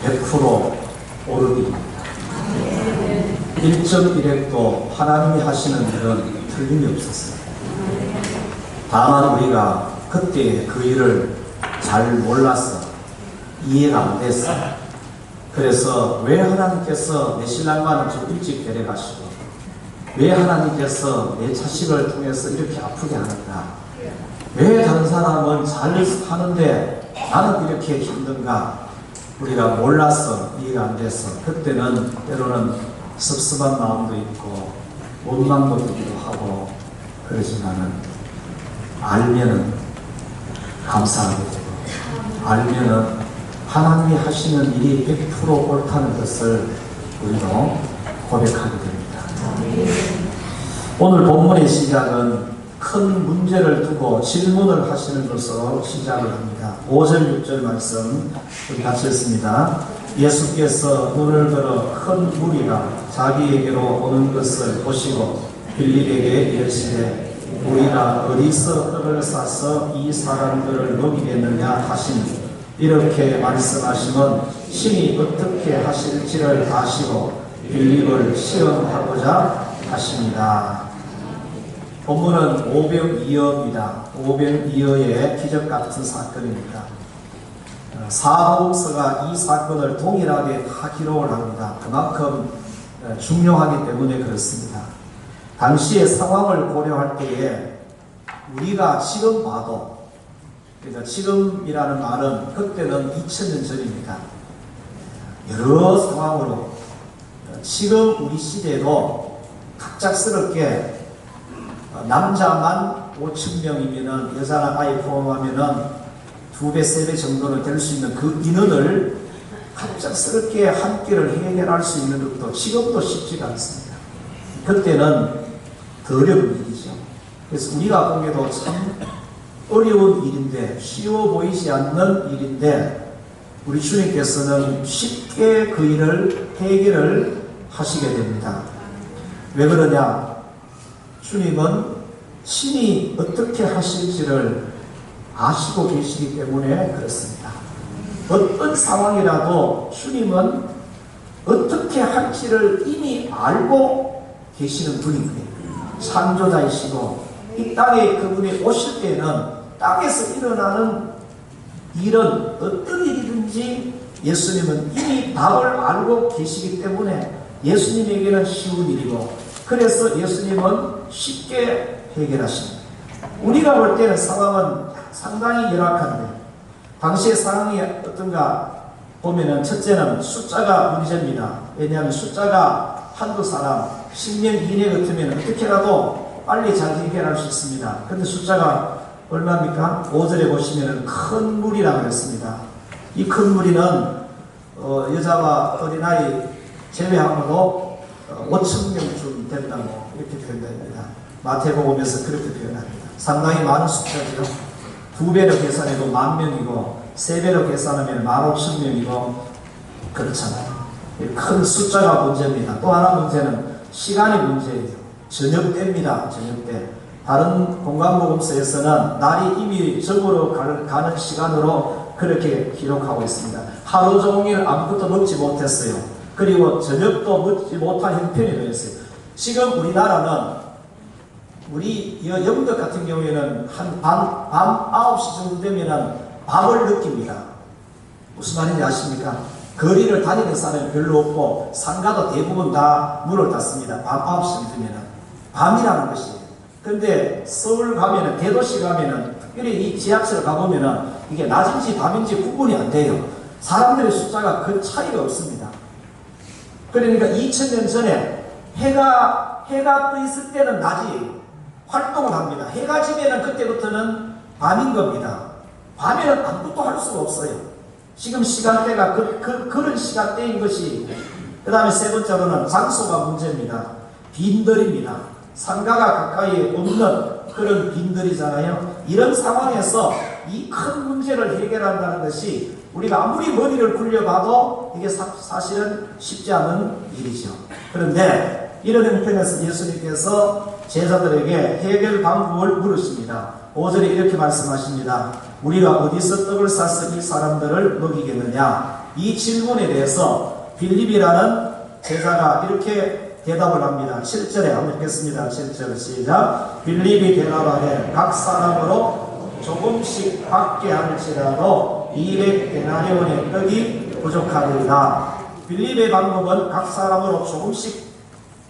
100% 오르기입니다. 1.1핵도 하나님이 하시는 일은 틀림이 없었어요. 다만 우리가 그때 그 일을 잘 몰라서 이해가 안 됐어. 그래서 왜 하나님께서 내 신랑과는 좀 일찍 데려가시고 왜 하나님께서 내 자식을 통해서 이렇게 아프게 하는가, 왜 다른 사람은 잘 하는데 나는 이렇게 힘든가, 우리가 몰라서 이해가 안 돼서 그때는 때로는 섭섭한 마음도 있고 원망도 들기도 하고 그러지만은 알면은 감사하게 되고 알면은 하나님이 하시는 일이 100% 옳다는 것을 우리도 고백하게 됩니다. 오늘 본문의 시작은 큰 문제를 두고 질문을 하시는 것으로 시작을 합니다. 5절 6절 말씀 우리 같이 읽습니다. 예수께서 눈을 들어 큰 무리가 자기에게로 오는 것을 보시고 빌립에게 이르시되 우리가 어디서 떡을 싸서 이 사람들을 먹이겠느냐 하시니, 이렇게 말씀하시면 신이 어떻게 하실지를 아시고 빌립을 시험하고자 하십니다. 본문은 오병이어입니다. 오병이어의 기적 같은 사건입니다. 사복음서가 이 사건을 동일하게 다 기록을 합니다. 그만큼 중요하기 때문에 그렇습니다. 당시의 상황을 고려할 때에 우리가 지금 봐도, 그러니까 지금이라는 말은 그때는 2000년 전입니다. 여러 상황으로 지금 우리 시대에도 갑작스럽게 남자만 5,000명이면 여자나 아이 포함하면 2배, 3배 정도는 될 수 있는 그 인원을 갑작스럽게 한 끼를 해결할 수 있는 것도 지금도 쉽지가 않습니다. 그때는 더 어려운 일이죠. 그래서 우리가 보기에도 참 어려운 일인데, 쉬워 보이지 않는 일인데 우리 주님께서는 쉽게 그 일을 해결을 하시게 됩니다. 왜 그러냐? 주님은 신이 어떻게 하실지를 아시고 계시기 때문에 그렇습니다. 어떤 상황이라도 주님은 어떻게 할지를 이미 알고 계시는 분이거든요. 창조자이시고 이 땅에 그분이 오실 때는 땅에서 일어나는 일은 어떤 일이든지 예수님은 이미 답을 알고 계시기 때문에 예수님에게는 쉬운 일이고, 그래서 예수님은 쉽게 해결하십니다. 우리가 볼 때는 상황은 상당히 열악한데, 당시의 상황이 어떤가 보면은 첫째는 숫자가 문제입니다. 왜냐하면 숫자가 한두 사람, 10명 이내 같으면 어떻게라도 빨리 잘 해결할 수 있습니다. 근데 숫자가 얼마입니까? 5절에 보시면은 큰 무리라고 했습니다. 이 큰 무리는 여자와 어린아이 제외하고도 5,000명쯤 된다고 이렇게 표현됩니다. 마태복음에서 그렇게 표현합니다. 상당히 많은 숫자죠. 2배로 계산해도 10,000명이고 3배로 계산하면 15,000명이고 그렇잖아요. 큰 숫자가 문제입니다. 또 하나 문제는 시간이 문제예요. 저녁 때입니다. 저녁 때. 다른 공간복음서에서는 날이 이미 저물어 가는 시간으로 그렇게 기록하고 있습니다. 하루 종일 아무것도 먹지 못했어요. 그리고 저녁도 먹지 못한 형편이 되었어요. 지금 우리나라는 우리 영덕 같은 경우에는 밤 9시 정도 되면 밤을 느낍니다. 무슨 말인지 아십니까? 거리를 다니는 사람이 별로 없고 상가도 대부분 다 문을 닫습니다. 밤 9시 정도 되면 밤이라는 것이에요. 근데 서울 가면은, 대도시 가면은, 특별히 이 지하철 가보면은 이게 낮인지 밤인지 구분이 안 돼요. 사람들의 숫자가 그 차이가 없습니다. 그러니까 2000년 전에 해가 떠 있을 때는 낮이 활동을 합니다. 해가 지면은 그때부터는 밤인 겁니다. 밤에는 아무것도 할 수가 없어요. 지금 시간대가 그런 시간대인 것이. 그 다음에 세 번째로는 장소가 문제입니다. 빈들입니다. 상가가 가까이 없는 그런 빈들이잖아요. 이런 상황에서 이 큰 문제를 해결한다는 것이 우리가 아무리 머리를 굴려봐도 이게 사실은 쉽지 않은 일이죠. 그런데 이런 형편에서 예수님께서 제자들에게 해결 방법을 물으십니다. 5절에 이렇게 말씀하십니다. 우리가 어디서 떡을 싸서 이 사람들을 먹이겠느냐? 이 질문에 대해서 빌립이라는 제자가 이렇게 대답을 합니다. 7절에 한번 읽겠습니다. 7절 시작. 빌립이 대답하되 각 사람으로 조금씩 받게 할지라도 200데나리온의 떡이 부족하리이다. 빌립의 방법은 각 사람으로 조금씩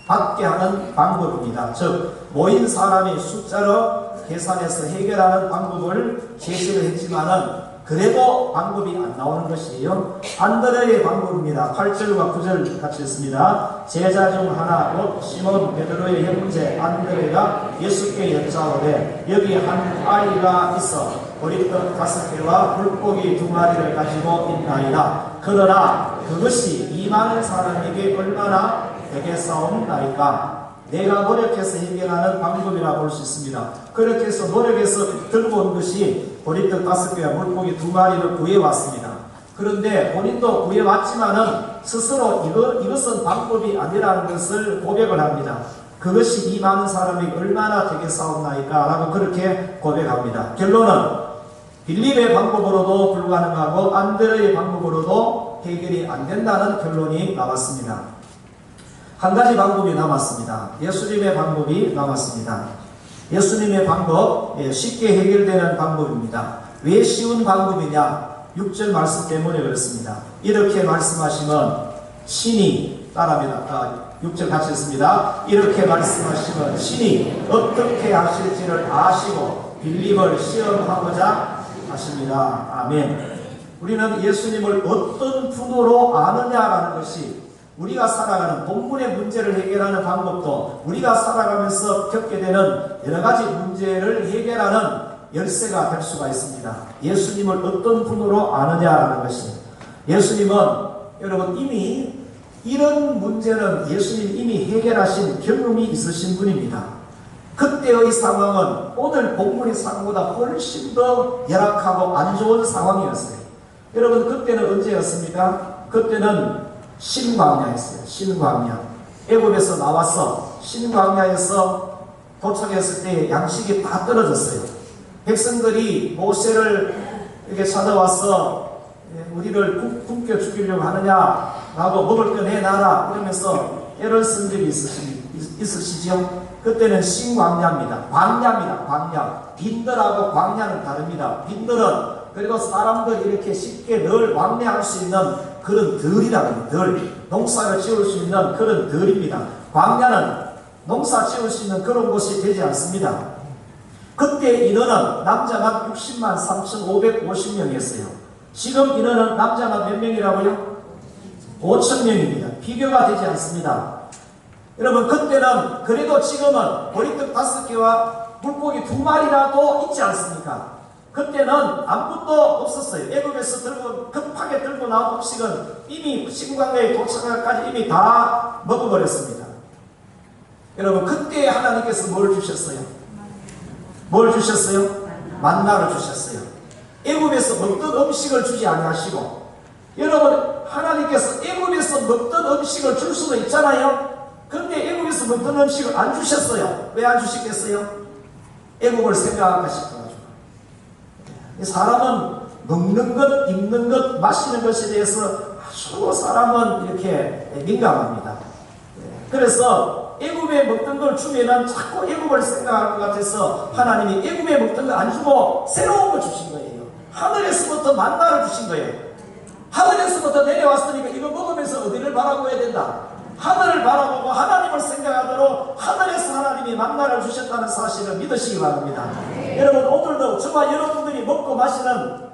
받게 하는 방법입니다. 즉 모인 사람이 숫자로 계산해서 해결하는 방법을 제시를 했지만은 그래도 방법이 안 나오는 것이에요. 안드레의 방법입니다. 8절과 9절 같이 읽습니다. 제자 중 하나 곧 시몬 베드로의 형제 안드레가 예수께 여짜오되 여기 한 아이가 있어 보리떡 5개와 물고기 2마리를 가지고 있나이다. 그러나 그것이 이 많은 사람에게 얼마나 되겠사옵나이까. 내가 노력해서 해결하는 방법이라 볼 수 있습니다. 그렇게 해서 노력해서 들고 온 것이 보리떡 5개와 물고기 2마리를 구해왔습니다. 그런데 본인도 구해왔지만은 스스로 이것은 방법이 아니라는 것을 고백을 합니다. 그것이 이 많은 사람이 얼마나 되겠사옵나이까 라고 그렇게 고백합니다. 결론은 빌립의 방법으로도 불가능하고 안드레의 방법으로도 해결이 안 된다는 결론이 나왔습니다. 한 가지 방법이 남았습니다. 예수님의 방법이 남았습니다. 예수님의 방법, 쉽게 해결되는 방법입니다. 왜 쉬운 방법이냐? 6절 말씀 때문에 그렇습니다. 이렇게 말씀하시면 신이 따라합니다. 6절 같이 읽습니다. 이렇게 말씀하시면 신이 어떻게 하실지를 아시고 빌립을 시험하고자 하십니다. 아멘. 우리는 예수님을 어떤 분으로 아느냐라는 것이 우리가 살아가는 본문의 문제를 해결하는 방법도 우리가 살아가면서 겪게 되는 여러 가지 문제를 해결하는 열쇠가 될 수가 있습니다. 예수님을 어떤 분으로 아느냐라는 것이. 예수님은 여러분 이미 이런 문제는 예수님 이미 해결하신 경험이 있으신 분입니다. 그때의 상황은 오늘 본문의 상황보다 훨씬 더 열악하고 안 좋은 상황이었어요. 여러분 그때는 언제였습니까? 그때는 신광야였어요. 신광야. 애굽에서 나와서 신광야에서 도착했을 때 양식이 다 떨어졌어요. 백성들이 모세를 이렇게 찾아와서 우리를 굶겨 죽이려고 하느냐라고 먹을 거 내놔라 이러면서 애를 쓴 적이 있으시죠? 그때는 신광야입니다. 광야입니다. 광야. 빈들하고 광야는 다릅니다. 빈들은 그리고 사람들이 이렇게 쉽게 늘 왕래할 수 있는 그런 들이라는 들, 농사를 지을 수 있는 그런 들입니다. 광야는 농사 지을 수 있는 그런 곳이 되지 않습니다. 그때 인원은 남자만 60만 3,550명이었어요. 지금 인원은 남자만 몇 명이라고요? 5,000명입니다. 비교가 되지 않습니다. 여러분 그때는 그래도 지금은 보리떡 5개와 물고기 2마리라도 있지 않습니까? 그때는 아무것도 없었어요. 애굽에서 급하게 들고 나온 음식은 이미 신광야에 도착할까지 이미 다 먹어버렸습니다. 여러분 그때 하나님께서 뭘 주셨어요? 뭘 주셨어요? 만나를 주셨어요. 애굽에서 먹던 음식을 주지 아니하시고 여러분 하나님께서 애굽에서 먹던 음식을 줄 수도 있잖아요. 근데 애굽에서 먹던 음식을 안 주셨어요. 왜 안 주시겠어요? 애굽을 생각할까 싶어가지고. 사람은 먹는 것, 입는 것, 마시는 것에 대해서 아주 사람은 이렇게 민감합니다. 그래서 애굽에 먹던 걸 주면은 자꾸 애굽을 생각할 것 같아서 하나님이 애굽에 먹던 거 안 주고 새로운 거 주신 거예요. 하늘에서부터 만나를 주신 거예요. 하늘에서부터 내려왔으니까 이거 먹으면서 어디를 바라보아야 된다? 하늘을 바라보고 하나님을 생각하도록 하늘에서 하나님이 만나를 주셨다는 사실을 믿으시기 바랍니다. 여러분 오늘도 저와 여러분들이 먹고 마시는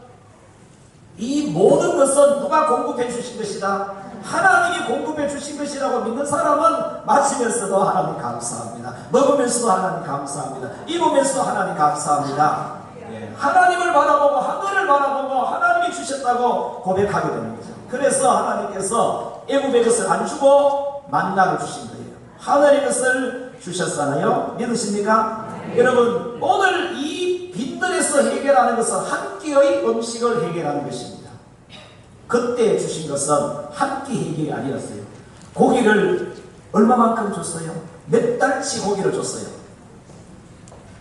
이 모든 것은 누가 공급해 주신 것이다? 하나님이 공급해 주신 것이라고 믿는 사람은 마시면서도 하나님 감사합니다. 먹으면서도 하나님 감사합니다. 입으면서도 하나님 감사합니다. 하나님을 바라보고 하늘을 바라보고 하나님이 주셨다고 고백하게 되는 거죠. 그래서 하나님께서 애굽의 것을 안 주고 만나를 주신 거예요. 하늘의 것을 주셨잖아요. 믿으십니까? 여러분 오늘 이 빈들에서 해결하는 것은 한 끼의 음식을 해결하는 것입니다. 그때 주신 것은 한 끼 해결이 아니었어요. 고기를 얼마만큼 줬어요? 몇 달치 고기를 줬어요.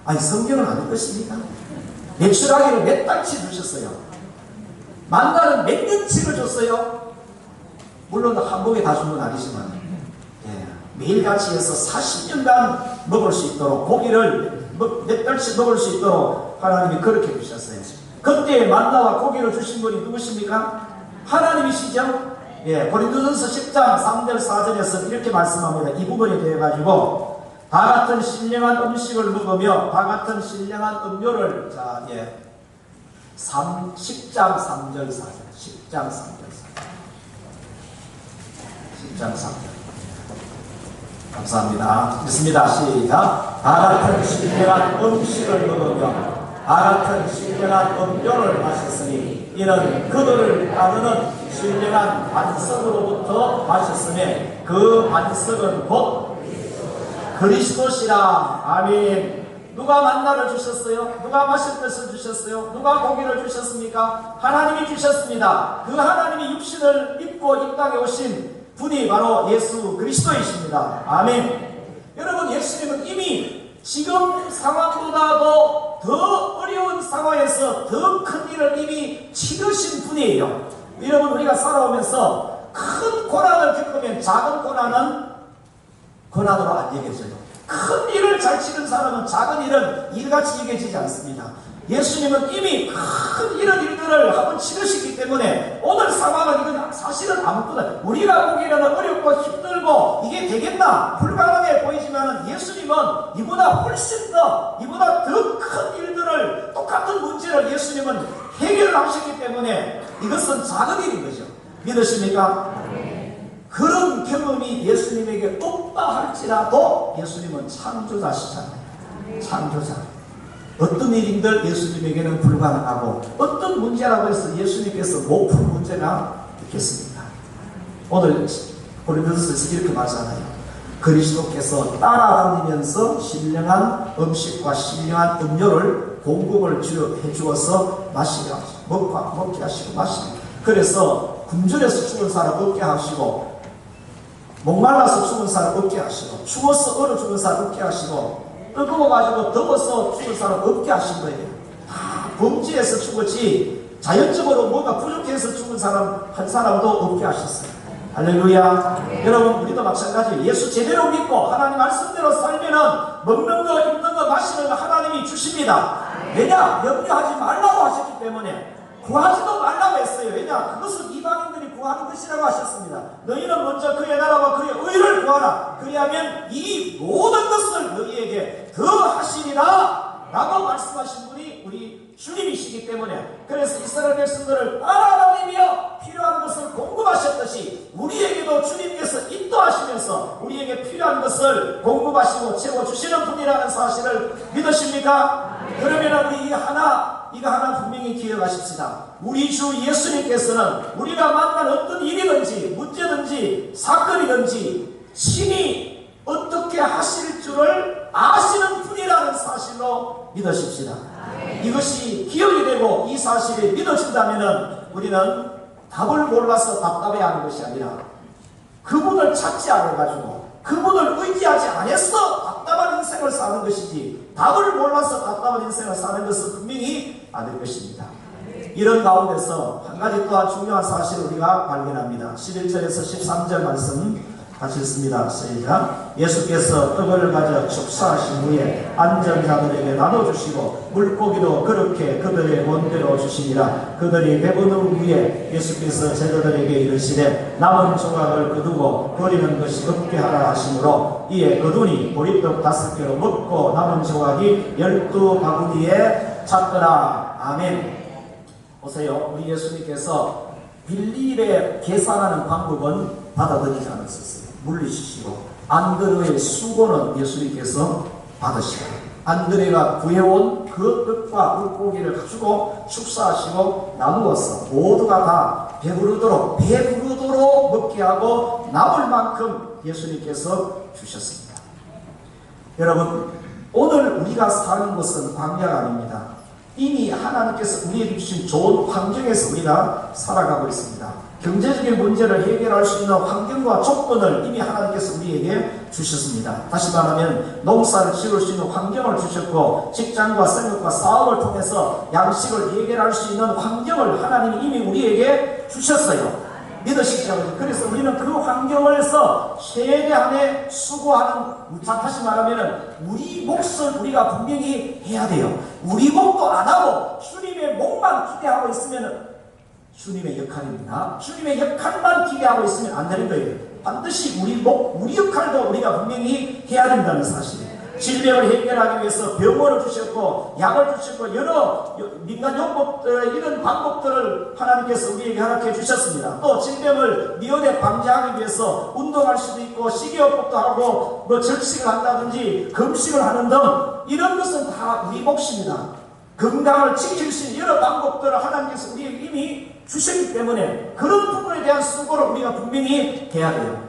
아니 성경은 아닐 것입니까? 매출하기를 몇 달치 주셨어요. 만나는 몇 년치를 줬어요? 물론 한복에 다 준 건 아니지만, 예, 매일같이 해서 40년간 먹을 수 있도록, 고기를 몇 달씩 먹을 수 있도록 하나님이 그렇게 주셨어요. 그때 만나와 고기를 주신 분이 누구십니까? 하나님이시죠? 예, 고린도전서 10장 3절 4절에서 이렇게 말씀합니다. 이 부분에 대해 가지고 다 같은 신령한 음식을 먹으며 다 같은 신령한 음료를, 자, 예, 10장 3절 4절, 10장 3절 4절, 10장 3절. 감사합니다. 읽습니다. 시작. 다 같은 신령한 음식을 먹으며 다 같은 신령한 음료를 마셨으니 이는 그들을 따르는 신령한 반석으로부터 마셨으며 그 반석은 곧 그리스도시라. 아멘. 누가 만나를 주셨어요? 누가 마실 것을 주셨어요? 누가 고기를 주셨습니까? 하나님이 주셨습니다. 그 하나님이 육신을 입고 이 땅에 오신 분이 바로 예수 그리스도이십니다. 아멘. 여러분, 예수님은 이미 지금 상황보다도 더 어려운 상황에서 더 큰 일을 이미 치르신 분이에요. 여러분, 우리가 살아오면서 큰 고난을 겪으면 작은 고난은 고난으로 안 여겨져요. 큰 일을 잘 치른 사람은 작은 일은 일같이 여겨지지 않습니다. 예수님은 이미 큰 이런 일들을 한번 치르시기 때문에 오늘 상황은 이건 사실은 아무것도, 우리가 보기에는 어렵고 힘들고 이게 되겠나 불가능해 보이지만 예수님은 이보다 훨씬 더, 이보다 더 큰 일들을, 똑같은 문제를 예수님은 해결을 하셨기 때문에 이것은 작은 일인 거죠. 믿으십니까? 그런 경험이 예수님에게 없다 할지라도 예수님은 창조자시잖아요. 창조자. 어떤 일인들 예수님에게는 불가능하고, 어떤 문제라고 해서 예수님께서 못 푼 문제가 있겠습니까? 오늘 고린도전서에서 이렇게 말하잖아요. 그리스도께서 따라다니면서 신령한 음식과 신령한 음료를 공급을 해주어서 마시게 하시고, 먹게 하시고 마시게. 그래서 굶주려서 죽은 사람 없게 하시고, 목말라서 죽은 사람 없게 하시고, 추워서 얼어 죽은 사람 없게 하시고, 뜨거워가지고 더워서 죽은 사람 없게 하신 거예요. 다 범죄에서 죽었지 자연적으로 뭔가 부족해서 죽은 사람 한 사람도 없게 하셨어요. 할렐루야. 네. 여러분, 우리도 마찬가지. 예수 제대로 믿고 하나님 말씀대로 살면은 먹는 거, 입는 거, 마시는 거 하나님이 주십니다. 왜냐? 염려하지 말라고 하셨기 때문에. 구하지도 말라고 했어요. 왜냐? 그것은 이방인들이 구하는 것이라고 하셨습니다. 너희는 먼저 그의 나라와 그의 의를 구하라. 그리하면 이 모든 것을 너희에게 더 하시리라 라고 말씀하신 분이 우리 주님이시기 때문에, 그래서 이스라엘 백성들을 따라다니며 필요한 것을 공급하셨듯이 우리에게도 주님께서 인도하시면서 우리에게 필요한 것을 공급하시고 채워주시는 분이라는 사실을 믿으십니까? 그러면 우리 이거 하나 분명히 기억하십시다. 우리 주 예수님께서는 우리가 만난 어떤 일이든지 문제든지 사건이든지 신이 어떻게 하실 줄을 아시는 분이라는 사실로 믿으십시다. 이것이 기억이 되고 이 사실이 믿어진다면 우리는 답을 몰라서 답답해하는 것이 아니라 그분을 찾지 않아가지고 그분을 의지하지 않아서 답답한 인생을 사는 것이지, 답을 몰라서 답답한 인생을 사는 것은 분명히 아닐 것입니다. 이런 가운데서 한 가지 또한 중요한 사실을 우리가 발견합니다. 11절에서 13절 말씀 같이 읽습니다. 시작. 예수께서 떡을 가져 축사하신 후에 앉은 자들에게 나눠주시고 물고기도 그렇게 그들의 본대로 주시니라. 그들이 배부른 후에 예수께서 제자들에게 이르시되 남은 조각을 거두고 버리는 것이 없게 하라 하시므로 이에 거두니 보리떡 5개로 먹고 남은 조각이 12바구니에 찼더라. 아멘. 보세요. 우리 예수님께서 빌립에 계산하는 방법은 받아들이지 않았었어요. 물리치시고 안드레의 수고는 예수님께서 받으시고 안드레가 구해온 그 떡과 물고기를 가지고 축사하시고 나누어서 모두가 다 배부르도록 먹게 하고 남을 만큼 예수님께서 주셨습니다. 여러분, 오늘 우리가 사는 것은 광야가 아닙니다. 이미 하나님께서 우리에게 주신 좋은 환경에서 우리가 살아가고 있습니다. 경제적인 문제를 해결할 수 있는 환경과 조건을 이미 하나님께서 우리에게 주셨습니다. 다시 말하면 농사를 지을 수 있는 환경을 주셨고, 직장과 생업과 사업을 통해서 양식을 해결할 수 있는 환경을 하나님이 이미 우리에게 주셨어요. 믿으시죠. 그래서 우리는 그 환경에서 최대한의 수고하는, 다시 말하면 우리 몫을 우리가 분명히 해야 돼요. 우리 몫도 안 하고 주님의 몫만 기대하고 있으면 주님의 역할입니다. 주님의 역할만 기대하고 있으면 안 되는 거예요. 반드시 우리 몫, 우리 역할도 우리가 분명히 해야 된다는 사실. 질병을 해결하기 위해서 병원을 주셨고 약을 주셨고 여러 민간 요법들, 이런 방법들을 하나님께서 우리에게 허락해 주셨습니다. 또 질병을 미연에 방지하기 위해서 운동할 수도 있고 식이요법도 하고 뭐 절식을 한다든지 금식을 하는 등 이런 것은 다 우리 몫입니다. 건강을 지킬 수 있는 여러 방법들을 하나님께서 우리에게 이미 주셨기 때문에 그런 부분에 대한 수고를 우리가 분명히 해야 돼요.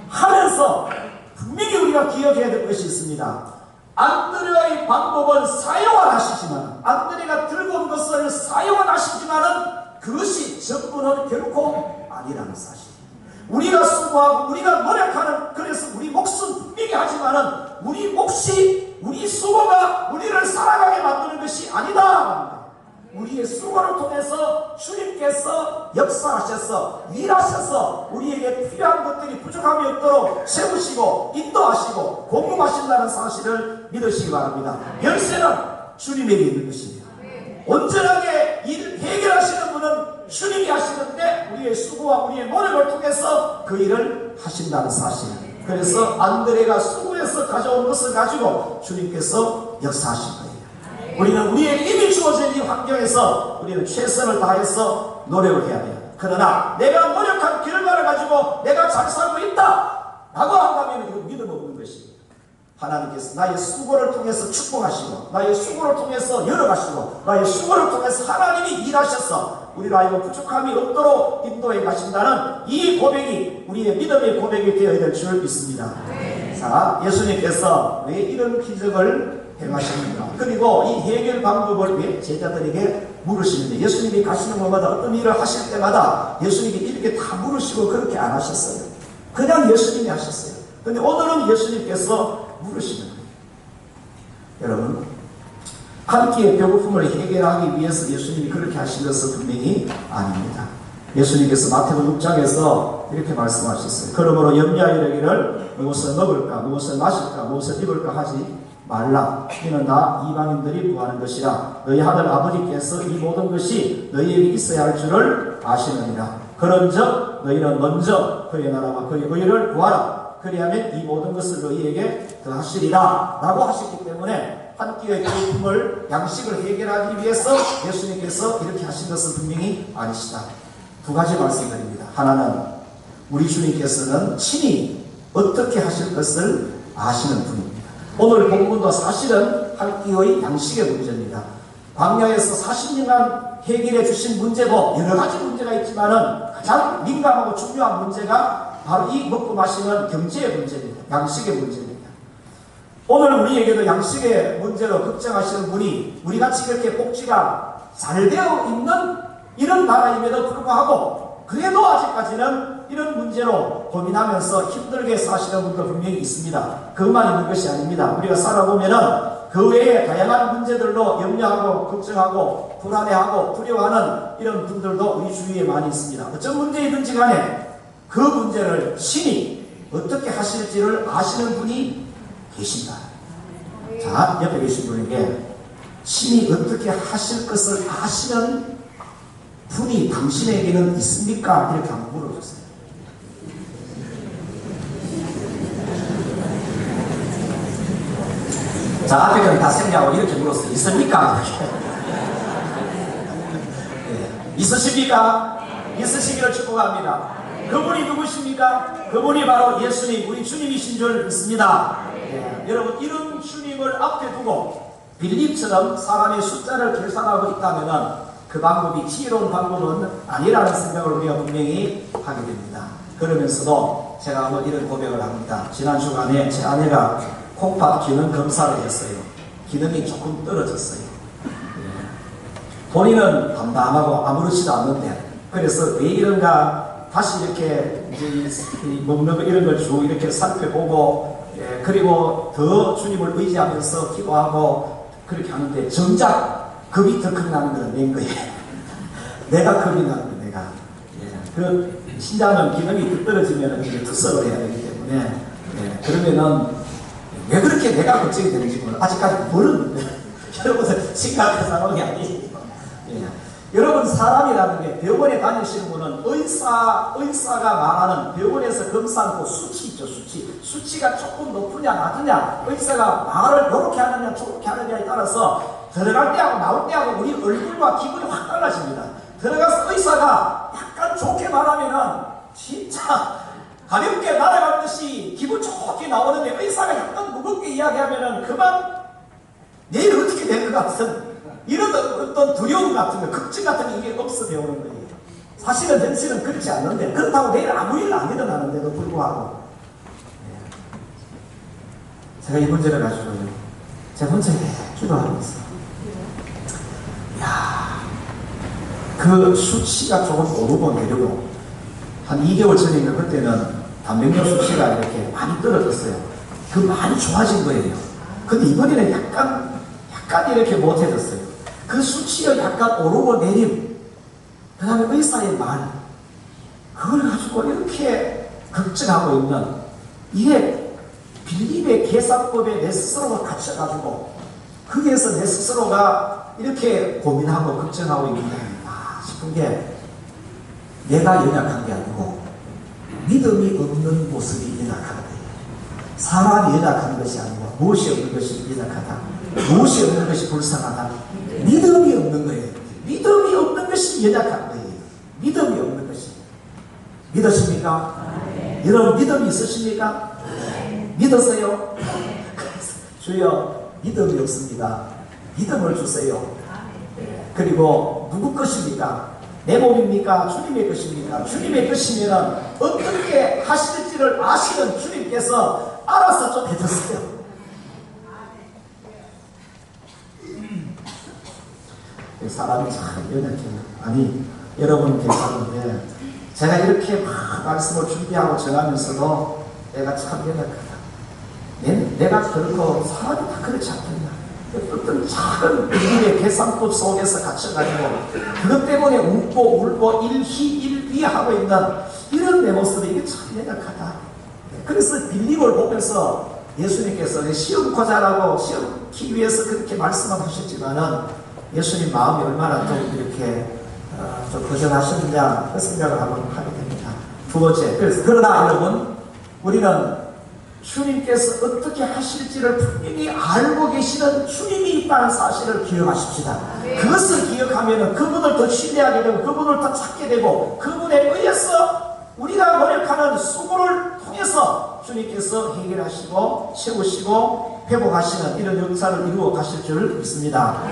하면서 분명히 우리가 기억해야 될 것이 있습니다. 안드레의 방법은 사용은 하시지만, 안드레가 들고 온 것을 사용은 하시지만은 그것이 전부는 결코 아니라는 사실. 우리가 수고하고 우리가 노력하는, 그래서 우리 몫은 분명히 하지만은 우리 몫이, 우리 수고가 우리를 살아가게 만드는 것이 아니다. 우리의 수고를 통해서 주님께서 역사하셔서 일하셔서 우리에게 필요한 것들이 부족함이 없도록 세우시고 인도하시고 공급하신다는 사실을 믿으시기 바랍니다. 열쇠는 주님에게 있는 것입니다. 온전하게 일 해결하시는 분은 주님이 하시는데 우리의 수고와 우리의 노력을 통해서 그 일을 하신다는 사실. 그래서 안드레가 수고해서 가져온 것을 가지고 주님께서 역사하신 거예요. 우리는 우리의 이미 주어진 이 환경에서 우리는 최선을 다해서 노력을 해야 돼요. 그러나 내가 노력한 결과를 가지고 내가 잘 살고 있다 라고 한다면 이건 믿음 없는 것입니다. 하나님께서 나의 수고를 통해서 축복하시고 나의 수고를 통해서 열어가시고 나의 수고를 통해서 하나님이 일하셔서 우리가 이거 부족함이 없도록 인도해 가신다는 이 고백이 우리의 믿음의 고백이 되어야 될 줄 믿습니다. 자, 예수님께서 왜 이런 기적을 행하십니까? 그리고 이 해결 방법을 왜 제자들에게 물으시는데, 예수님이 가시는 곳마다 어떤 일을 하실 때마다 예수님이 이렇게 다 물으시고 그렇게 안 하셨어요. 그냥 예수님이 하셨어요. 근데 오늘은 예수님께서 물으시는 거예요. 여러분, 한 끼의 배고픔을 해결하기 위해서 예수님이 그렇게 하신 것은 분명히 아닙니다. 예수님께서 마태복음 6장에서 이렇게 말씀하셨어요. 그러므로 염려하여 이르기를 무엇을 먹을까, 무엇을 마실까, 무엇을 입을까 하지 말라. 이는 다 이방인들이 구하는 것이라. 너희 하늘 아버지께서 이 모든 것이 너희에게 있어야 할 줄을 아시느니라. 그런즉 너희는 먼저 그의 나라와 그의 의를 구하라. 그리하면 이 모든 것을 너희에게 더하시리라 라고 하셨기 때문에 한 끼의 배고픔을, 양식을 해결하기 위해서 예수님께서 이렇게 하신 것은 분명히 아니시다. 두 가지 말씀드립니다. 하나는 우리 주님께서는 친히 어떻게 하실 것을 아시는 분입니다. 오늘 본문도 사실은 한 끼의 양식의 문제입니다. 광야에서 40년간 해결해 주신 문제도 여러 가지 문제가 있지만은 가장 민감하고 중요한 문제가 바로 이 먹고 마시는 경제의 문제입니다. 양식의 문제입니다. 오늘 우리에게도 양식의 문제로 걱정하시는 분이 우리같이 이렇게 복지가 잘 되어 있는 이런 나라임에도 불구하고 그래도 아직까지는 이런 문제로 고민하면서 힘들게 사시는 분도 분명히 있습니다. 그것만 있는 것이 아닙니다. 우리가 살아보면은 그 외에 다양한 문제들로 염려하고 걱정하고 불안해하고 두려워하는 이런 분들도 우리 주위에 많이 있습니다. 어떤 문제이든지 간에 그 문제를 신이 어떻게 하실지를 아시는 분이 계신다. 자, 옆에 계신 분에게 신이 어떻게 하실 것을 아시는 분이 당신에게는 있습니까? 이렇게 한번 물어보세요. 자, 앞에 거는 다 생략하고 이렇게 물었어요. 있습니까? 네. 있으십니까? 있으시기를 축복합니다. 그분이 누구십니까? 그분이 바로 예수님, 우리 주님이신 줄 믿습니다. 네. 여러분, 이런 주님을 앞에 두고 빌립처럼 사람의 숫자를 계산하고 있다면 그 방법이 지혜로운 방법은 아니라는 생각을 우리가 분명히 하게 됩니다. 그러면서도 제가 한번 이런 고백을 합니다. 지난 주간에 제 아내가 콩팥 기능 검사를 했어요. 기능이 조금 떨어졌어요. 본인은 담담하고 아무렇지도 않는데, 그래서 왜 이런가 다시 이렇게 이제 먹는 거 이런 걸 쭉 이렇게 살펴보고, 그리고 더 주님을 의지하면서 기도하고 그렇게 하는데 정작 겁이 더 크게 나는 건 낸 거예요. 내가 겁이 나는 거예요, 내가. 신장은 기능이 떨어지면 이제 투석을 해야 되기 때문에 그러면은 왜 그렇게 내가 걱정이 되는지 몰라. 아직까지 모르는데 여러분들 심각한 상황이 아니에요. 여러분 사람이라는 게 병원에 다니시는 분은 의사가 말하는 병원에서 검사한 그 수치 있죠. 수치가 조금 높으냐 낮으냐 의사가 말을 이렇게 하느냐 저렇게 하느냐에 따라서 들어갈 때하고 나올 때하고 우리 얼굴과 기분이 확 달라집니다. 들어가서 의사가 약간 좋게 말하면은 진짜 가볍게 날아갈 듯이 기분 좋게 나오는데 의사가 약간 무겁게 이야기하면은 그만 내일 어떻게 될 것 같은 이런 어떤 두려움 같은 거, 걱정 같은 게 이게 없어 배우는 거예요. 사실은 현실은 그렇지 않는데 그렇다고 내일 아무 일 안 일어나는데도 불구하고 제가 이 문제를 가지고요. 제가 혼자 기도하고 있어요. 그 수치가 조금 오르고 내리고 한 2개월 전이면 그때는 단백뇨 수치가 이렇게 많이 떨어졌어요. 그 많이 좋아진 거예요. 근데 이번에는 약간 이렇게 못해졌어요. 그 수치가 약간 오르고 내림, 그 다음에 의사의 말, 그걸 가지고 이렇게 걱정하고 있는, 이게 빌립의 계산법에 내 스스로가 갇혀가지고 거기에서 내 스스로가 이렇게 고민하고 걱정하고 있는데 싶은 게 내가 연약한 게 아니고 믿음이 없는 모습이 연약한 거예요. 사람이 연약한 것이 아니고 무엇이 없는 것이 연약하다, 무엇이 없는 것이 불쌍하다, 믿음이 없는 거예요. 믿음이 없는 것이 연약한 거예요. 믿음이 없는 것이. 믿으십니까? 여러분 믿음이 있으십니까? 믿으세요? 주여 믿음이 없습니다. 믿음을 주세요. 그리고 누구 것입니까? 내 몸입니까? 주님의 것입니까? 주님의 것이면 어떻게 하실지를 아시는 주님께서 알아서 좀 해주세요. 사람이 참 연약해요. 아니 여러분 괜찮은데 제가 이렇게 막 말씀을 준비하고 전하면서도 내가 참 연약하다. 내가 그렇고 사람이 다 그렇지 않겠나. 어떤 작은 우리의 계산법 속에서 갇혀가지고 그것 때문에 웃고 울고 일희일비하고 있는 이런 내 모습이 이게 참 연약하다. 그래서 빌립을 보면서 예수님께서 시험고자라고 시험하기 위해서 그렇게 말씀을 하셨지만은 예수님 마음이 얼마나 좀 이렇게 좀 거절하셨느냐 그 생각을 한번 하게 됩니다. 두 번째, 그러나 여러분 우리는 주님께서 어떻게 하실지를 분명히 알고 계시는 주님이 있다는 사실을 기억하십시다. 그것을 기억하면 그분을 더 신뢰하게 되고 그분을 더 찾게 되고 그분에 의해서 우리가 노력하는 수고를 통해서 주님께서 해결하시고 채우시고 회복하시는 이런 역사를 이루어 가실 줄 믿습니다.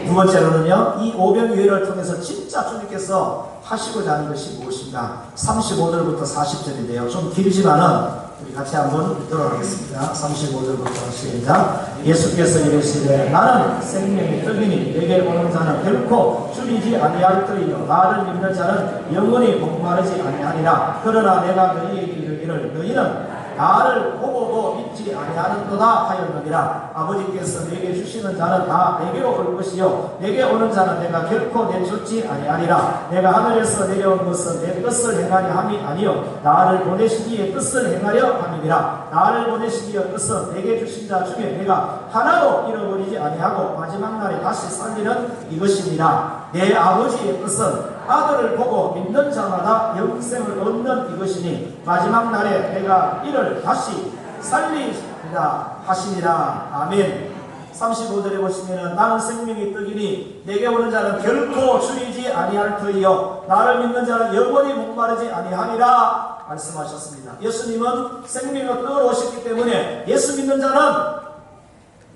두 번째로는요, 이 오병이어를 통해서 진짜 주님께서 하시고자 하는 것이 무엇인가? 35절부터 40절인데요. 좀 길지만은 우리 같이 한번 읽도록 하겠습니다. 35절부터 시작. 예수께서 이르시되 나는 생명의 떡이니 내게 오는 자는 결코 줄이지 아니할 터이요 나를 믿는 자는 영원히 목마르지 아니하리라. 그러나 내가 너희에게 이르기를 너희는 나를 보고도 믿지 아니하는도다 하였느니라. 아버지께서 내게 주시는 자는 다 내게로 올 것이요 내게 오는 자는 내가 결코 내쫓지 아니하리라. 내가 하늘에서 내려온 것은 내 뜻을 행하려 함이 아니요 나를 보내시기에 뜻을 행하려 함이니라. 나를 보내시기에 뜻은 내게 주신 자 중에 내가 하나도 잃어버리지 아니하고 마지막 날에 다시 살리는 이것이니라. 내 아버지의 뜻은 아들을 보고 믿는 자마다 영생을 얻는 이것이니 마지막 날에 내가 이를 다시 살리리라 하시니라. 아멘. 35절에 보시면은 나는 생명의 떡이니 내게 오는 자는 결코 줄이지 아니할 터이요 나를 믿는 자는 영원히 목마르지 아니하니라 말씀하셨습니다. 예수님은 생명의 떡으로 오셨기 때문에 예수 믿는 자는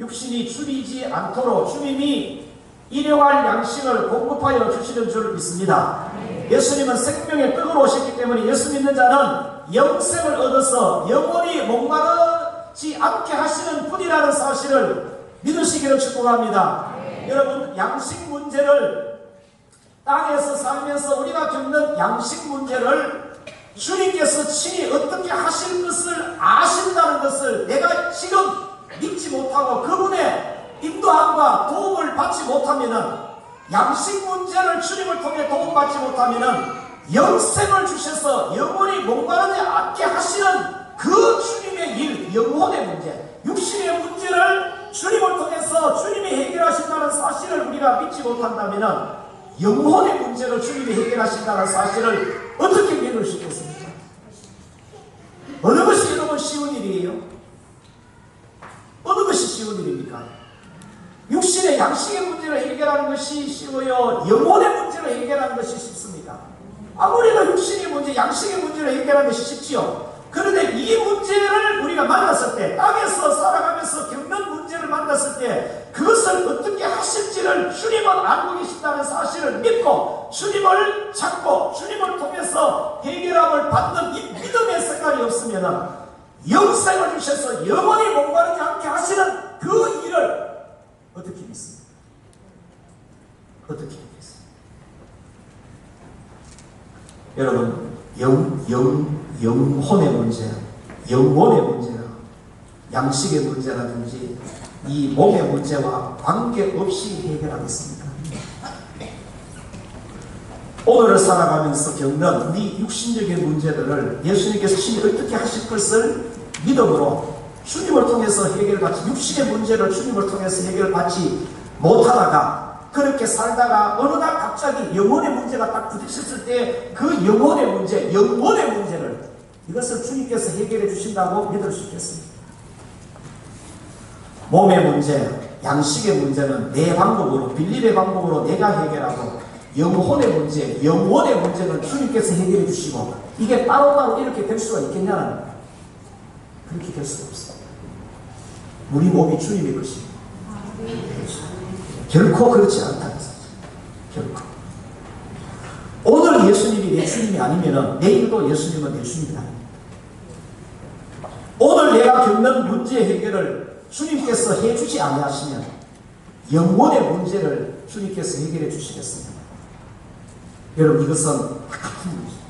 육신이 줄이지 않도록 주님이 일용할 양식을 공급하여 주시는 줄 믿습니다. 예수님은 생명의 떡으로 오셨기 때문에 예수 믿는 자는 영생을 얻어서 영원히 목마르지 않게 하시는 분이라는 사실을 믿으시기를 축복합니다. 여러분 양식 문제를 땅에서 살면서 우리가 겪는 양식 문제를 주님께서 친히 어떻게 하실 것을 아신다는 것을 내가 지금 믿지 못하고 그분의 인도함과 도움을 받지 못하면은 양식 문제를 주님을 통해 도움받지 못하면은 영생을 주셔서 영원히 목마르지 않게 하시는 그 주님의 일, 영혼의 문제, 육신의 문제를 주님을 통해서 주님이 해결하신다는 사실을 우리가 믿지 못한다면 영혼의 문제를 주님이 해결하신다는 사실을 어떻게 믿을 수 있겠습니까? 어느 것이 여러분 쉬운 일이에요? 어느 것이 쉬운 일입니까? 육신의 양식의 문제를 해결하는 것이 쉬워요? 영혼의 문제를 해결하는 것이 쉽습니까? 아무래도 육신의 문제, 양식의 문제를 해결하는 것이 쉽지요. 그런데 이 문제를 우리가 만났을 때, 땅에서 살아가면서 겪는 문제를 만났을 때 그것을 어떻게 하실지를 주님은 알고 계신다는 사실을 믿고 주님을 찾고 주님을 통해서 해결함을 받는 이 믿음의 색깔이 없으면 영생을 주셔서 영원히 목마르지 않게 하시는 그 일을 어떻게 믿습니까? 어떻게 믿겠습니까? 여러분, 영혼의 문제, 영혼의 문제나 양식의 문제라든지 이 몸의 문제와 관계없이 해결하겠습니다. 오늘을 살아가면서 겪는 우리 육신적인 문제들을 예수님께서 친히 어떻게 하실 것을 믿음으로 주님을 통해서 해결받지, 육신의 문제를 주님을 통해서 해결받지 못하다가 그렇게 살다가 어느 날 갑자기 영혼의 문제가 딱 부딪혔을 때 그 영혼의 문제, 영혼의 문제를 이것을 주님께서 해결해 주신다고 믿을 수 있겠습니다. 몸의 문제, 양식의 문제는 내 방법으로, 빌립의 방법으로 내가 해결하고 영혼의 문제, 영혼의 문제는 주님께서 해결해 주시고 이게 따로따로 이렇게 될 수가 있겠냐는 그렇게 될 수가 없습니다. 우리 몸이 주님의 것입니다. 결코 그렇지 않다는 사실. 결코. 오늘 예수님이 내 주님이 아니면 내일도 예수님은 내 주님이 아닙니다. 오늘 내가 겪는 문제 해결을 주님께서 해주지 아니하시면 영혼의 문제를 주님께서 해결해 주시겠습니다. 여러분, 이것은 같은 문제입니다.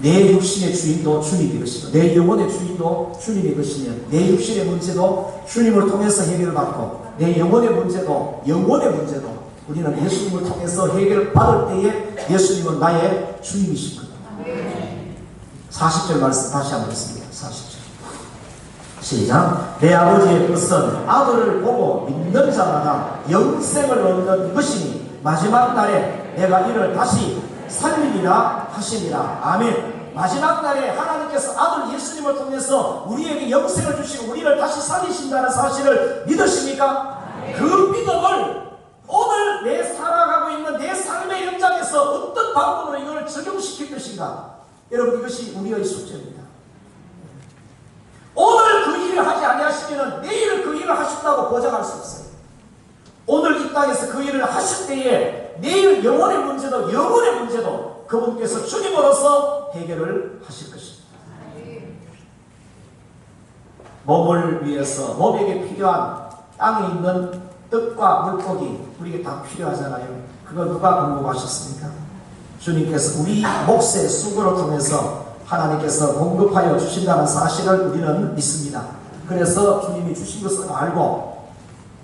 내 육신의 주인도 주님의 것이고 내 영혼의 주인도 주님의 것이면 내 육신의 문제도 주님을 통해서 해결을 받고 내 영혼의 문제도 우리는 예수님을 통해서 해결을 받을 때에 예수님은 나의 주님이신 겁니다. 40절 말씀 다시 한번 읽습니다. 40절 시작. 내 아버지의 뜻은 아들을 보고 믿는 자마다 영생을 얻는 것이니 마지막 날에 내가 이를 다시 살리리라 하시니라. 아멘. 마지막 날에 하나님께서 아들 예수님을 통해서 우리에게 영생을 주시고 우리를 다시 살리신다는 사실을 믿으십니까? 그 믿음을 오늘 내 살아가고 있는 내 삶의 현장에서 어떤 방법으로 이걸 적용시킬 것인가? 여러분, 이것이 우리의 숙제입니다. 오늘 그 일을 하지 아니하시면 내일 그 일을 하신다고 보장할 수 없어요. 오늘 이 땅에서 그 일을 하실 때에 내일 영혼의 문제도 그분께서 주님으로서 해결을 하실 것입니다. 몸을 위해서 몸에게 필요한 땅에 있는 떡과 물고기 우리에게 다 필요하잖아요. 그거 누가 공급하셨습니까? 주님께서 우리 몫의 수고를 통해서 하나님께서 공급하여 주신다는 사실을 우리는 믿습니다. 그래서 주님이 주신 것을 알고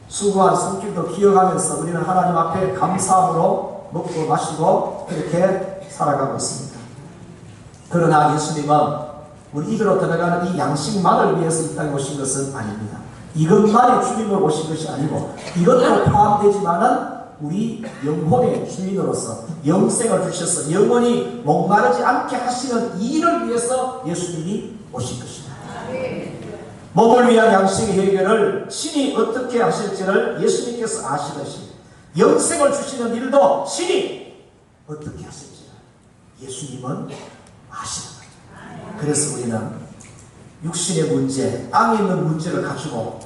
수고한 손길도 기억하면서 우리는 하나님 앞에 감사함으로 먹고 마시고 그렇게 살아가고 있습니다. 그러나 예수님은 우리 입으로 들어가는 이 양식만을 위해서 이 땅에 오신 것은 아닙니다. 이것만이 주님을 오신 것이 아니고 이것도 포함되지만은 우리 영혼의 주인으로서 영생을 주셔서 영원히 목마르지 않게 하시는 이 일을 위해서 예수님이 오신 것입니다. 몸을 위한 양식의 해결을 친히 어떻게 하실지를 예수님께서 아시듯이 영생을 주시는 일도 친히 어떻게 하실지를 예수님은 아시는 거죠. 그래서 우리는 육신의 문제, 땅에 있는 문제를 가지고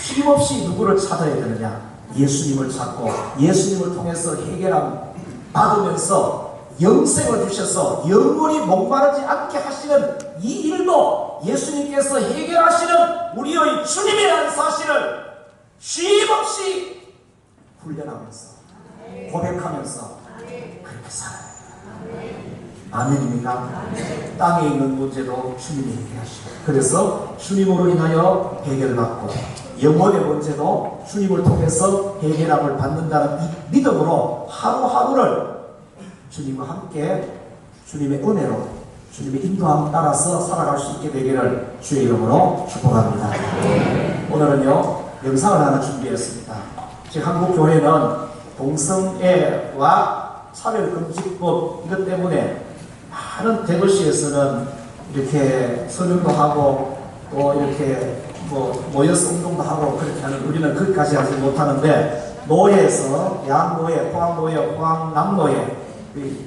쉼없이 누구를 찾아야 되느냐? 예수님을 찾고 예수님을 통해서 해결함 받으면서 영생을 주셔서 영원히 목마르지 않게 하시는 이 일도 예수님께서 해결하시는 우리의 주님이라는 사실을 쉼없이 훈련하면서 고백하면서 그렇게 살아야 합니다. 아멘입니까? 땅에 있는 문제도 주님이 해결하시고 그래서 주님으로 인하여 해결받고 영혼의 문제도 주님을 통해서 해결함을 받는다는 이 믿음으로 하루하루를 주님과 함께 주님의 은혜로 주님의 인도함 따라서 살아갈 수 있게 되기를 주의 이름으로 축복합니다. 오늘은요 영상을 하나 준비했습니다. 지금 한국 교회는 동성애와 차별금지법 이것 때문에 많은 대도시에서는 이렇게 설교도 하고 또 이렇게 모여서 운동도 하고 그렇게 하는, 우리는 거기까지 하지 못하는데 노예에서 양노예, 포항노예, 포항남노예,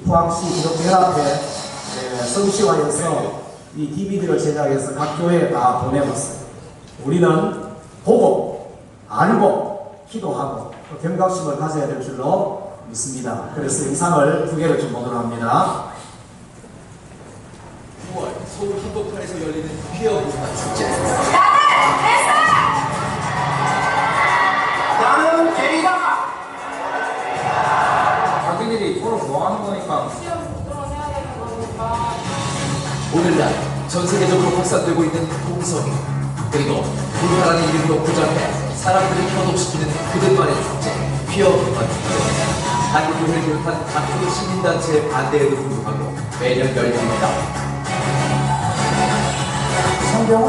포항시 기독연합회 성시화해서 이 DVD를 제작해서 각 교회에 다 보내봤어요. 우리는 보고 알고 기도하고 경각심을 가져야 될 줄로 믿습니다. 그래서 영상을 두 개를 좀 보도록 합니다. 9월 서울 한복판에서 열리는 퀴어 문화 축제. 나는 게이다! 자기들이 서로 좋아하는 거니까. 오늘날 전 세계적으로 확산되고 있는 동성애, 그리고 불화라는 이름으로 부정해 사람들을 현혹시키는 그들만의 축제 퀴어 문화 축제. 한국 교회를 비롯한 각국의 시민단체의 반대에도 불구하고 매년 열립니다. 성경은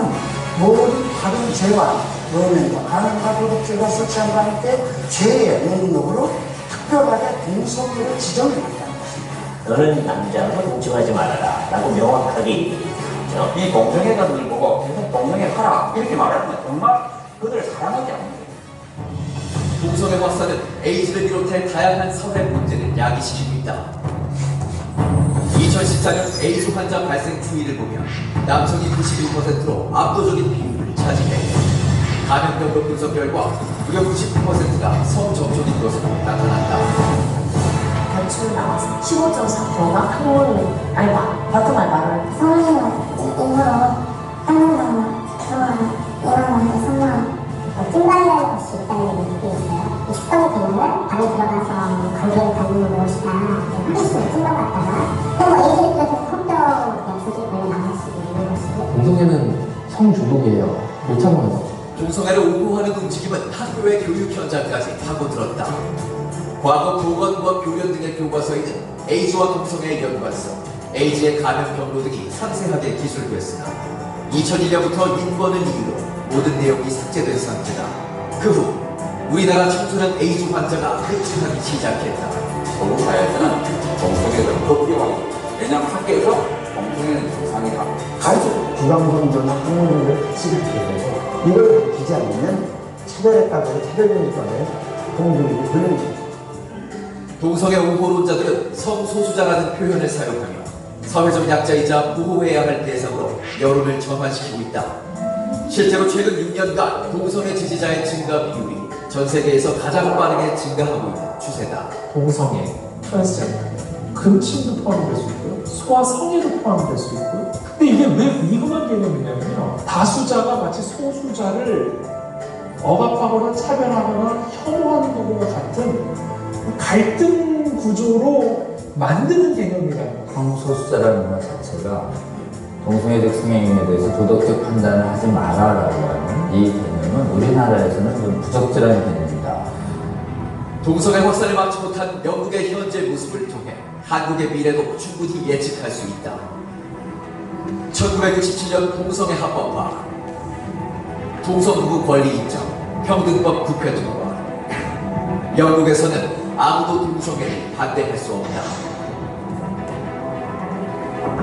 모든 다른 죄와 연예과 가난과 도덕죄가 설치한 바 함께 죄의 목록으로 특별하게 동성애를 지정했다는 것입니다. 너는 남자로 동침하지 말아라 라고 명확하게 얘기했죠. 이 동성애자들 보고 계속 동성애 하라 이렇게 말하면 정말 그들을 사랑하지 않는 거예요. 동성애 확산은 에이즈를 비롯해 다양한 사회 문제를 야기시키고 있다. 2014년 에이즈 환자 발생 추이를 보면 남성이 91%로 압도적인 비율을 차지해 감염병도 분석 결과 무려 99%가 성접촉인 것으로 나타났다. 연출 나와서 15.4%가 항문 알바, 바트말 말을 성인은 일부러 한문당을 이런 선물 찜발리할 것이 있다는 얘기 있어요. 이 습관이 되면은 방에 들어가서 관계를 갖는 것이다. 한 번씩 찜발받다가 또 얘기를 들어서 성적 조직을 나갈 수도 있는 것이고. 동성애는 성주독이에요. 못 참아요. 동성애를 옹호하는 움직임은 학교의 교육 현장까지 파고들었다. 과거 보건과 교련 등의 교과서에는 에이즈와 동성애의 연관성, 에이즈의 감염경로 등이 상세하게 기술됐으나 2001년부터 인권을 이유로 모든 내용이 삭제된 상태다. 그 후 우리나라 청소년 에이즈 환자가 급증하기 시작했다. 서구 사회에서는 동성애를 법규화하고, 왜냐하면 학교에서 동성애는 정상이다. 가족 부강성조나 학문을 지급해서 이걸 지키지 않으면 차별했다고 차별금지법에 공동이 걸립니다. 동성애 옹호론자들은 성소수자라는 표현을 사용하며 사회적 약자이자 보호해야 할 대상으로 여론을 전환시키고 있다. 실제로 최근 6년간 동성애 지지자의 증가 비율이 전 세계에서 가장 빠르게 증가하고 있는 추세다. 동성애, 트랜스젠더, 금친도 포함될 수 있고요. 소아성애도 포함될 수 있고요. 근데 이게 왜 위험한 개념이냐면요. 다수자가 마치 소수자를 억압하거나 차별하거나 혐오하는 것과 같은 갈등 구조로 만드는 개념이라는 거예요. 성소수자라는 말 자체가 동성애적 성행위에 대해서 도덕적 판단을 하지 마라라고 하는 이 개념은 우리나라에서는 좀 부적절한 개념이다. 동성애 확산을 막지 못한 영국의 현재 모습을 통해 한국의 미래도 충분히 예측할 수 있다. 1967년 동성애 합법화, 동성부부 권리 인정, 평등법 국회 통과. 영국에서는 아무도 동성애를 반대할 수 없다.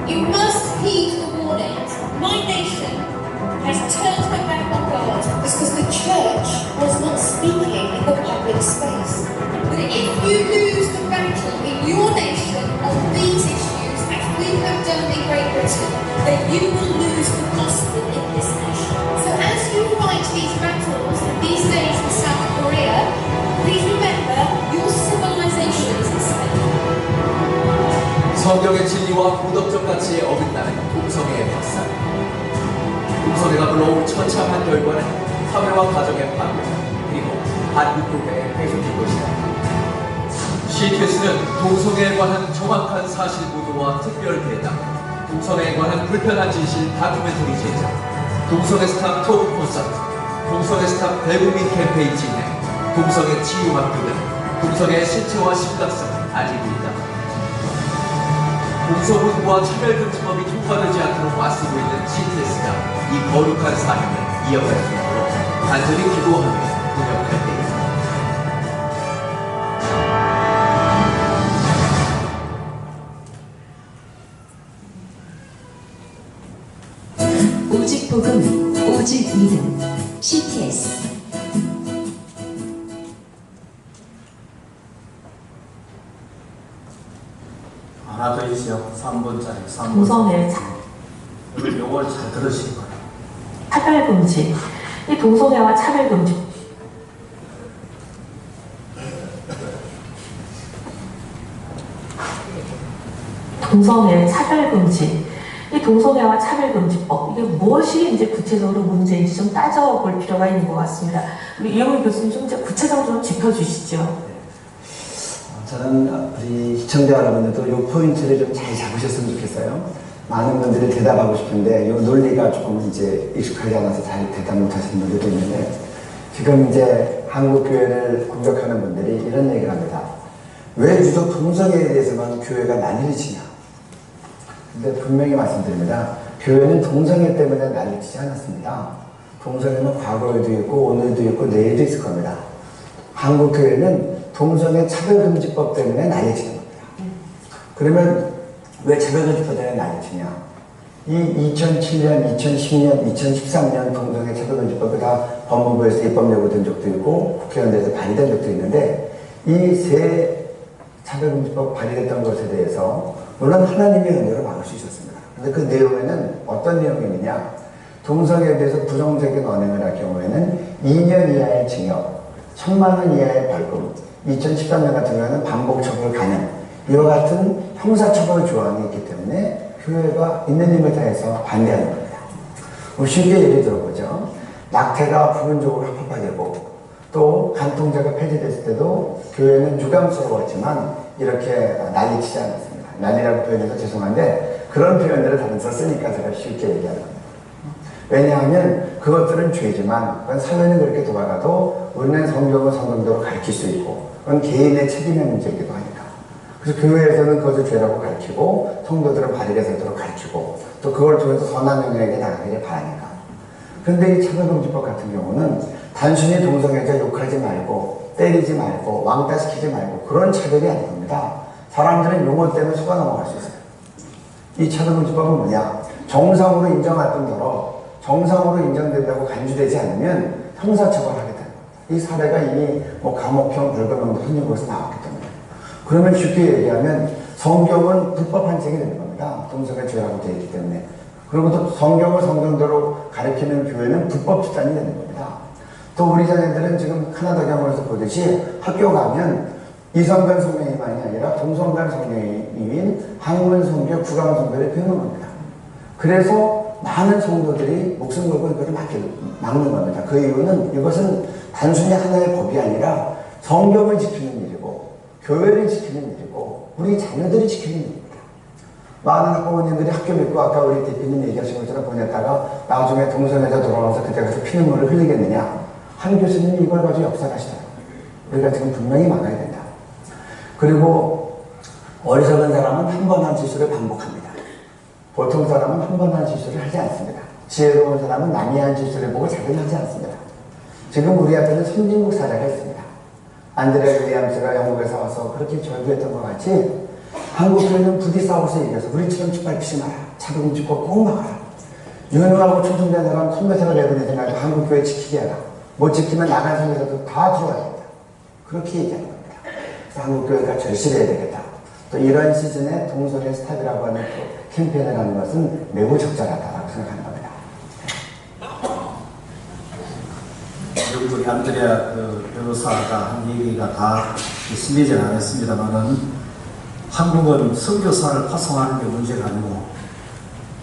You must heed the warnings. My nation has turned her back on God because the church was not speaking in the public space. But if you lose the battle in your nation on these issues, as we have done in Great Britain, then you will lose the gospel in this nation. So as you fight these battles these days in South Korea, please remember your civilization is at stake. 성경의 진리와 도덕적 가치에 어긋나는 동성애의 확산. 동성애가 불러온 처참한 결과는 사회와 가정의 파괴, 그리고 한국교회의 훼손인 것이다. CTS는 동성애에 관한 정확한 사실 보도와 특별 대담, 동성애에 관한 불편한 진실 다큐멘터리 제작, 동성애 스탑 토크 콘서트, 동성애 스탑 대국민 캠페인 진행, 동성애 치유학교 등 동성애의 실체와 심각성을 알리고 있다. 동서문부와 차별금지법이 통과되지 않도록 맞서고 있는 GTS가 이 거룩한 사명을 이어갈 수 있도록 간절히 기도하며 동역할 때입니다. 오직 복음, 오직 믿음, CTS. 하나 더 있어요. 3번짜리. 3번. 동성애 요걸 잘 들으시기 바랍니다. 차별금지. 이 동성애와 차별금지. 동성애 차별금지. 이 동성애와 차별금지법. 이게 무엇이 이제 구체적으로 문제인지 좀 따져볼 필요가 있는 것 같습니다. 우리 이영훈 교수님 좀 이제 구체적으로 좀 짚어주시죠. 저는 우리 시청자 여러분들도 이 포인트를 좀 잘 잡으셨으면 좋겠어요. 많은 분들이 대답하고 싶은데 이 논리가 조금 이제 익숙하지 않아서 잘 대답 못하시는 분들도 있는데, 지금 이제 한국 교회를 공격하는 분들이 이런 얘기를 합니다. 왜 유독 동성애에 대해서만 교회가 난리를 치냐? 근데 분명히 말씀드립니다. 교회는 동성애 때문에 난리를 치지 않았습니다. 동성애는 과거에도 있고 오늘도 있고 내일도 있을 겁니다. 한국 교회는 동성애 차별금지법 때문에 난리치는 겁니다. 그러면 왜 차별금지법 때문에 난리치냐? 이 2007년, 2010년, 2013년 동성애 차별금지법이 다 법무부에서 입법 예고된 적도 있고 국회의원들에서 발의된 적도 있는데, 이 세 차별금지법 발의됐던 것에 대해서 물론 하나님의 은혜로 막을 수 있었습니다. 그런데 그 내용에는 어떤 내용이 있느냐? 동성애에 대해서 부정적인 언행을 할 경우에는 2년 이하의 징역, 1,000만 원 이하의 벌금, 2013년 같은 경우에는 반복 처벌 가능, 이와 같은 형사처벌 조항이 있기 때문에 교회가 있는 힘을 다해서 반대하는 겁니다. 쉽게 예를 들어보죠. 낙태가 부분적으로 합법화되고 또 간통죄가 폐지됐을 때도 교회는 유감스러웠지만 이렇게 난리치지 않았습니다. 난리라고 표현해서 죄송한데 그런 표현들을 다른 데서 쓰니까 제가 쉽게 얘기하는 겁니다. 왜냐하면 그것들은 죄지만 그건 사회는 그렇게 돌아가도 우리는 성경을 성경대로 가르칠 수 있고 그건 개인의 책임의 문제이기도 하니까. 그래서 교회에서는 그것을 죄라고 가르치고 성도들은 바르게 살도록 가르치고 또 그걸 통해서 선한 영역에 나가기를 바라니까. 그런데 이 차별금지법 같은 경우는 단순히 동성애자 욕하지 말고 때리지 말고 왕따시키지 말고 그런 차별이 아닌 겁니다. 사람들은 용어 때문에 속아 넘어갈 수 있어요. 이 차별금지법은 뭐냐? 정상으로 인정할 뿐더러 정상으로 인정된다고 간주되지 않으면 형사처벌하게 되는 겁니다. 이 사례가 이미 감옥형, 벌금형도 선진국에서 나왔기 때문에. 그러면 쉽게 얘기하면 성경은 불법한 책이 되는 겁니다. 동성애 죄라고 되어 있기 때문에. 그리고 또 성경을 성경대로 가르치는 교회는 불법 집단이 되는 겁니다. 또 우리 자녀들은 지금 카나다 경험에서 보듯이 학교 가면 이성간 성령이만이 아니라 동성간 성령인 학문 성교, 구강 성교를 배우는 겁니다. 그래서 많은 성도들이 목숨 걸고 이것을 막는 겁니다. 그 이유는 이것은 단순히 하나의 법이 아니라 성경을 지키는 일이고 교회를 지키는 일이고 우리 자녀들이 지키는 일입니다. 많은 학부모님들이 학교 믿고 아까 우리 대표님 얘기하신 것처럼 보냈다가 나중에 동성애자 돌아와서 그때 가서 피눈물을 흘리겠느냐? 한 교수님이 이걸 가지고 역사하시더라고요. 우리가 지금 분명히 막아야 된다. 그리고 어리석은 사람은 한 번 한 실수를 반복합니다. 보통 사람은 한 번 한 실수를 하지 않습니다. 지혜로운 사람은 남이 한 실수를 보고 자기는 하지 않습니다. 지금 우리 앞에는 선진국 사례가 있습니다. 안드레 윌리엄스가 영국에서 와서 그렇게 절규했던 것 같이 한국 교회는 부디 싸워서 이겨서 우리처럼 짓밟히지 마라. 차별금지법 꼭 막아라. 유능하고 초중된 사람 선교사가 내보내지 한국 교회 지키게 하라. 못 지키면 나간 선교사도 다 들어와야 된다. 그렇게 얘기하는 겁니다. 그래서 한국 교회가 절실해야 되겠다. 또 이런 시즌에 동성애 스탑이라고 하는 캠페인을 하는 것은 매우 적절하다고 생각하는 겁니다. 여기 우리 안드레아 변호사가 한 얘기가 다 심리지는 않았습니다만은 한국은 선교사를 파송하는 게 문제가 아니고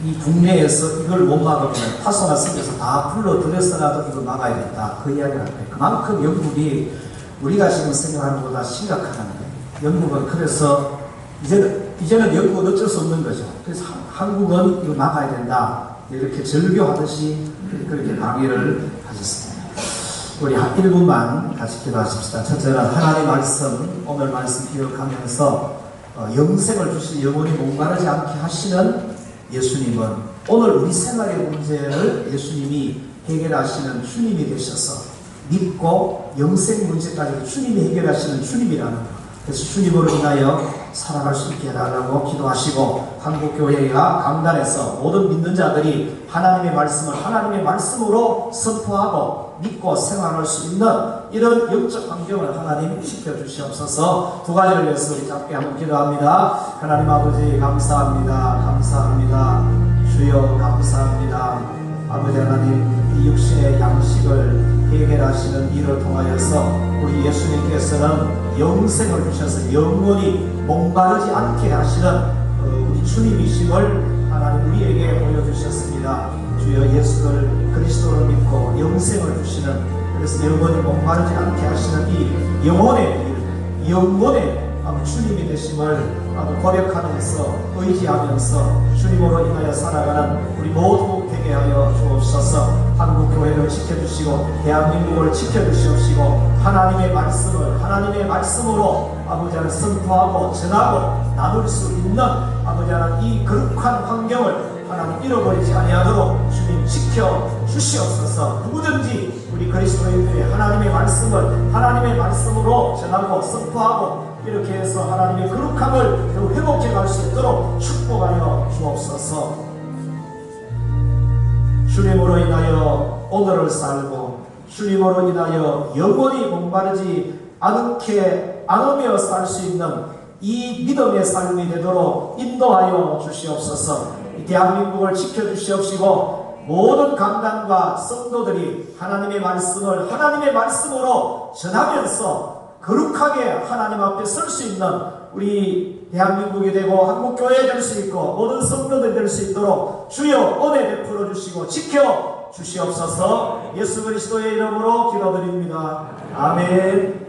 이 국내에서 이걸 못 막으면 파송한 선교사 다 불러들여서라도 이걸 막아야 된다. 그 이야기를 합니다. 그만큼 영국이 우리가 지금 생각하는 것보다 심각하다는 거예요. 영국은 그래서 이제는 영국은 어쩔 수 없는 거죠. 그래서 한국은 이거 막아야 된다. 이렇게 절교하듯이 그렇게 강의를 하셨습니다. 우리 한 1분만 같이 기도하십시다. 첫째는 하나님 말씀, 오늘 말씀 기억하면서 영생을 주시 영원히 목마르지 않게 하시는 예수님은 오늘 우리 생활의 문제를 예수님이 해결하시는 주님이 되셔서 믿고 영생 문제까지 주님이 해결하시는 주님이라는 것. 그래서 주님으로 인하여 살아갈 수 있게 해달라고 기도하시고 한국교회가 강단에서 모든 믿는 자들이 하나님의 말씀을 하나님의 말씀으로 선포하고 믿고 생활할 수 있는 이런 영적 환경을 하나님 시켜주시옵소서. 두 가지를 위해서 우리 함께 한번 기도합니다. 하나님 아버지 감사합니다. 감사합니다. 주여 감사합니다. 아버지 하나님 이 육신의 양식을 해결하시는 일을 통하여서 우리 예수님께서는 영생을 주셔서 영원히 목마르지 않게 하시는 우리 주님이심을 하나님 우리에게 보여주셨습니다. 주여 예수를 그리스도를 믿고 영생을 주시는, 그래서 영원히 목마르지 않게 하시는 이 영혼의 일, 영혼의 주님이 되심을 고백하면서 의지하면서 주님으로 인하여 살아가는 우리 모두 되게 하여 주옵소서. 한국교회를 지켜주시고 대한민국을 지켜주시옵시고 하나님의 말씀을 하나님의 말씀으로 아버지 하나님 선포하고 전하고 나눌 수 있는 아버지 하나님 이 거룩한 환경을 하나님 잃어버리지 아니하도록 주님 지켜주시옵소서. 누구든지 우리 그리스도인들이 하나님의 말씀을 하나님의 말씀으로 전하고 선포하고 이렇게 해서 하나님의 거룩함을 더욱 회복해 갈 수 있도록 축복하여 주옵소서. 주님으로 인하여 오늘을 살고 주님으로 인하여 영원히 목마르지 않으며 살 수 있는 이 믿음의 삶이 되도록 인도하여 주시옵소서. 이 대한민국을 지켜주시옵시고 모든 강단과 성도들이 하나님의 말씀을 하나님의 말씀으로 전하면서 거룩하게 하나님 앞에 설 수 있는 우리 대한민국이 되고 한국교회 될 수 있고 모든 성도들이 될 수 있도록 주여 은혜 베풀어 주시고 지켜 주시옵소서. 예수 그리스도의 이름으로 기도드립니다. 아멘.